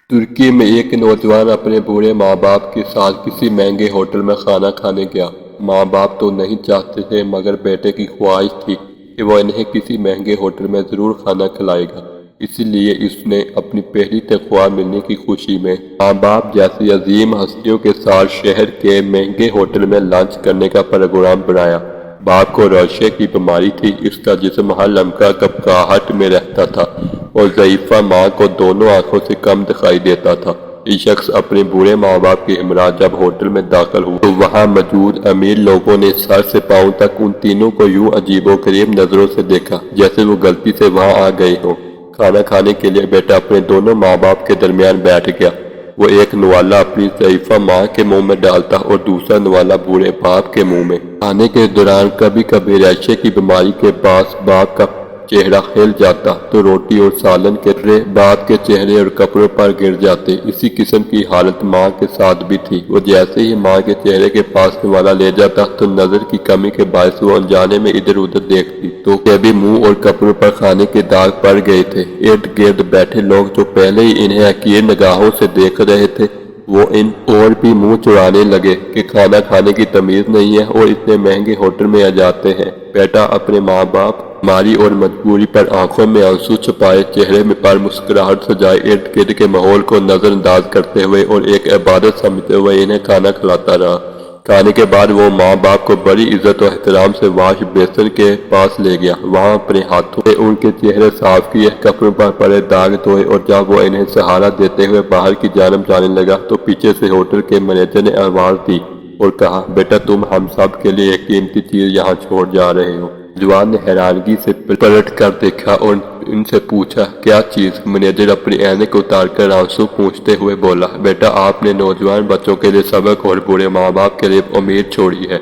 ترکی میں ایک نوجوان اپنے بوڑھے ماں باپ کے ساتھ کسی مہنگے ہوٹل میں کھانا کھانے گیا۔ ماں باپ تو نہیں چاہتے تھے مگر بیٹے کی خواہش تھی کہ وہ انہیں کسی مہنگے ہوٹل میں ضرور کھانا کھلائے گا، اسی لیے اس نے اپنی پہلی تنخواہ ملنے کی خوشی میں ماں باپ جیسی عظیم ہستیوں کے ساتھ شہر کے مہنگے ہوٹل میں لنچ کرنے کا پروگرام بنایا۔ باپ کو روشے کی بیماری تھی، اس کا جسم ہر لمحہ کپکاہٹ میں رہتا تھا اور ضعیفہ ماں کو دونوں آنکھوں سے کم دکھائی دیتا تھا۔ یہ شخص اپنے بوڑھے ماں باپ کے ہمراہ جب ہوٹل میں داخل ہوا تو وہاں موجود امیر لوگوں نے سر سے پاؤں تک ان تینوں کو یوں عجیب و غریب نظروں سے دیکھا جیسے وہ غلطی سے وہاں آ گئے ہوں۔ کھانا کھانے کے لیے بیٹا اپنے دونوں ماں باپ کے درمیان بیٹھ گیا۔ وہ ایک نوالہ اپنی ضعیفہ ماں کے منہ میں ڈالتا اور دوسرا نوالہ بوڑھے باپ کے منہ میں۔ کھانے کے دوران کبھی کبھی ریشے کی بیماری کے باعث باپ کا چہرہ کھل جاتا تو روٹی اور سالن کے ٹرے باپ کے چہرے اور کپڑوں پر گر جاتے۔ اسی قسم کی حالت ماں کے ساتھ بھی تھی۔ وہ جیسے ہی ماں کے چہرے کے پاس نوالا لے جاتا تو نظر کی کمی کے باعث وہ انجانے میں ادھر ادھر دیکھتی تو کبھی منہ اور کپڑوں پر کھانے کے داغ پڑ گئے تھے۔ ارد گرد بیٹھے لوگ جو پہلے ہی انہیں حقیر نگاہوں سے دیکھ رہے تھے وہ ان اور بھی منہ چڑھانے لگے کہ کھانا کھانے کی تمیز نہیں ہے اور اتنے مہنگے ہوٹل میں آ جاتے ہیں۔ بیٹا اپنے ماں باپ بیماری اور مجبوری پر آنکھوں میں آنسو چھپائے، چہرے میں پر مسکراہٹ سجائے ارد گرد کے ماحول کو نظر انداز کرتے ہوئے اور ایک عبادت سمجھتے ہوئے انہیں کھانا کھلاتا رہا۔ کھانے کے بعد وہ ماں باپ کو بڑی عزت و احترام سے واش بیسن کے پاس لے گیا، وہاں اپنے ہاتھوں سے ان کے چہرے صاف کیے، کپڑوں پر پڑے داغ دھوئے اور جب وہ انہیں سہارا دیتے ہوئے باہر کی جانب جانے لگا تو پیچھے سے ہوٹل کے مینیجر نے آواز دی اور کہا، بیٹا تم ہم سب کے لیے ایک قیمتی چیز یہاں چھوڑ جا رہے ہو۔ جوان نے حیرانگی سے پلٹ کر دیکھا اور ان سے پوچھا، کیا چیز؟ مینیجر اپنی اینک اتار کر آنسو پوچھتے ہوئے بولا، بیٹا آپ نے نوجوان بچوں کے لیے سبق اور بوڑھے ماں باپ کے لیے امید چھوڑی ہے۔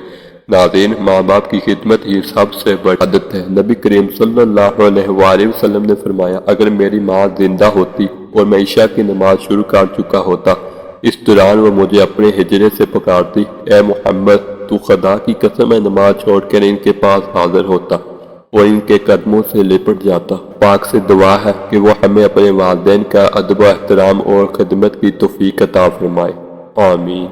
ناظرین، ماں باپ کی خدمت ہی سب سے بڑی عبادت ہے۔ نبی کریم صلی اللہ علیہ وآلہ وسلم نے فرمایا، اگر میری ماں زندہ ہوتی اور میں عشاء کی نماز شروع کر چکا ہوتا، اس دوران وہ مجھے اپنے حجرے سے پکارتی، اے محمد تو خدا کی قسم ہے نماز چھوڑ کر ان کے پاس حاضر ہوتا اور ان کے قدموں سے لپٹ جاتا۔ پاک سے دعا ہے کہ وہ ہمیں اپنے والدین کا ادب و احترام اور خدمت کی توفیق عطا فرمائے، آمین۔